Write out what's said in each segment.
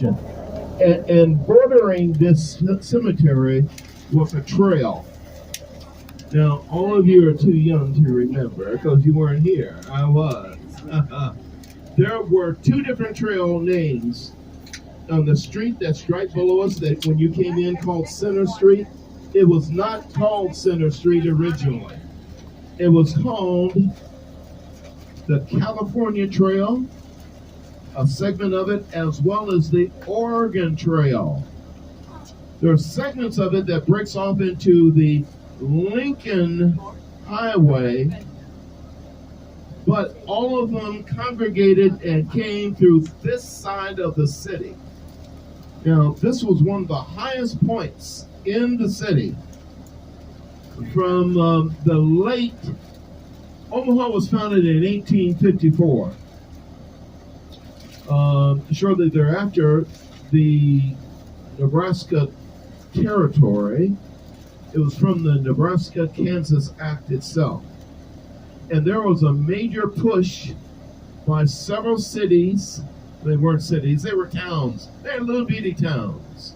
And bordering this cemetery was a trail. Now, all of you are too young to remember because you weren't here. I was. There were two different trail names on the street that's right below us that when you came in called Center Street. It was not called Center Street originally. It was called the California Trail, a segment of it, as well as the Oregon Trail. There are segments of it that breaks off into the Lincoln Highway, but all of them congregated and came through this side of the city. Now, this was one of the highest points in the city. From the late, Omaha was founded in 1854. Shortly thereafter, the Nebraska Territory, it was from the Nebraska-Kansas Act itself. And there was a major push by several cities. They weren't cities, they were towns. They're little bitty towns.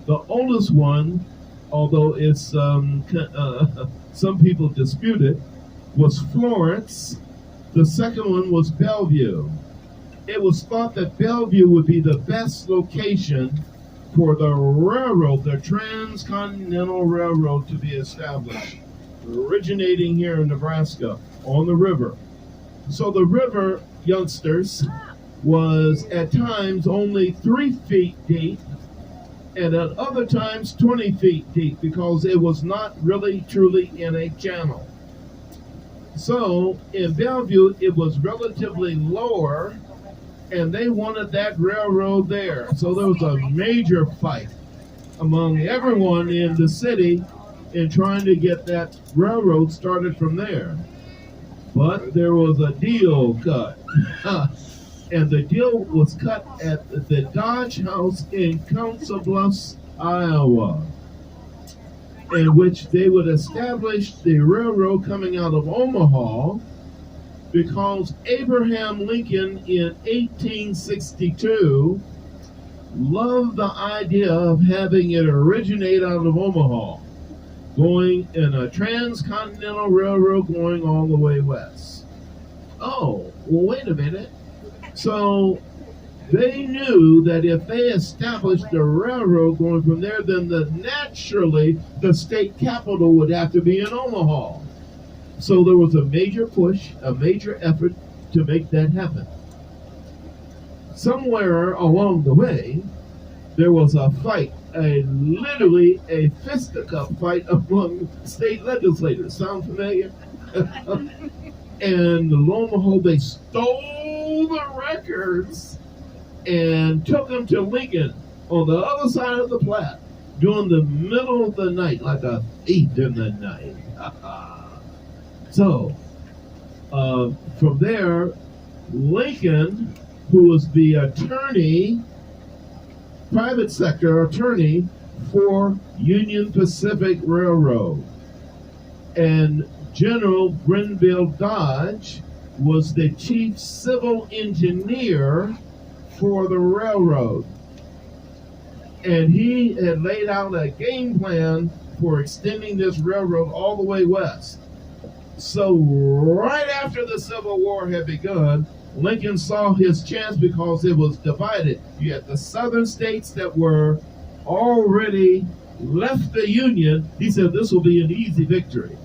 The oldest one, although it's some people dispute it, was Florence. The second one was Bellevue. It was thought that Bellevue would be the best location for the railroad, the Transcontinental Railroad, to be established, originating here in Nebraska on the river. So the river, youngsters, was at times only 3 feet deep and at other times 20 feet deep because it was not really truly in a channel. So in Bellevue, it was relatively lower, and they wanted that railroad there. So there was a major fight among everyone in the city in trying to get that railroad started from there. But there was a deal cut. And the deal was cut at the Dodge House in Council Bluffs, Iowa, in which they would establish the railroad coming out of Omaha because Abraham Lincoln in 1862 loved the idea of having it originate out of Omaha, going in a transcontinental railroad going all the way west. Oh, well, wait a minute. So they knew that if they established a railroad going from there, then naturally the state capital would have to be in Omaha. So there was a major push, a major effort to make that happen. Somewhere along the way, there was a fight, literally a fisticuff fight among state legislators. Sound familiar? And lo and behold, they stole the records and took them to Lincoln on the other side of the Platte during the middle of the night, like a thief in the night. So, from there, Lincoln, who was the attorney, private sector attorney for Union Pacific Railroad, and General Grenville Dodge was the chief civil engineer for the railroad. And he had laid out a game plan for extending this railroad all the way west. So right after the Civil War had begun, Lincoln saw his chance because it was divided. You had the southern states that were already left the Union. He said this will be an easy victory.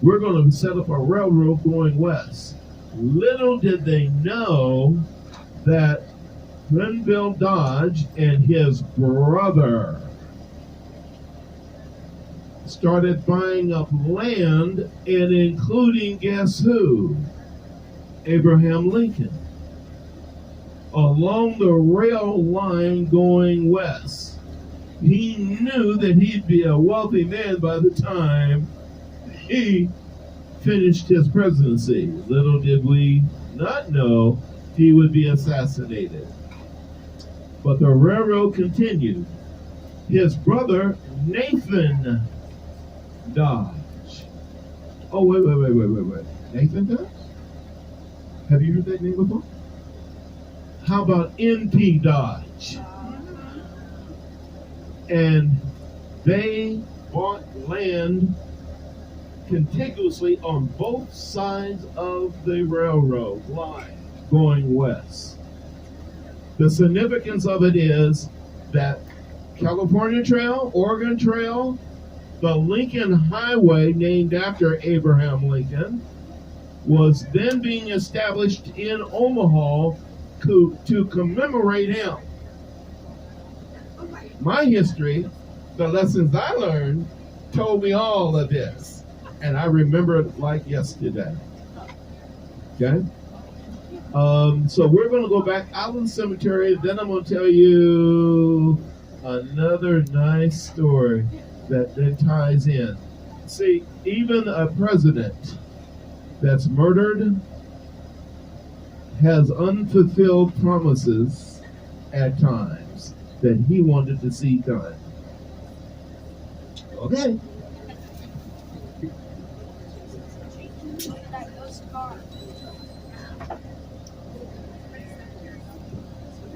We're going to set up a railroad going west. Little did they know that Grenville Dodge and his brother started buying up land, and including, guess who? Abraham Lincoln. Along the rail line going west. He knew that he'd be a wealthy man by the time he finished his presidency. Little did we not know he would be assassinated. But the railroad continued. His brother, Nathan Dodge. Oh, wait. Nathan Dodge? Have you heard that name before? How about NP Dodge? And they bought land contiguously on both sides of the railroad line going west. The significance of it is that California Trail, Oregon Trail, the Lincoln Highway, named after Abraham Lincoln, was then being established in Omaha to commemorate him. My history, the lessons I learned, told me all of this, and I remember it like yesterday. Okay? So we're going to go back out in the cemetery. Then I'm going to tell you another nice story that then ties in. See, even a president that's murdered has unfulfilled promises at times that he wanted to see done. Okay.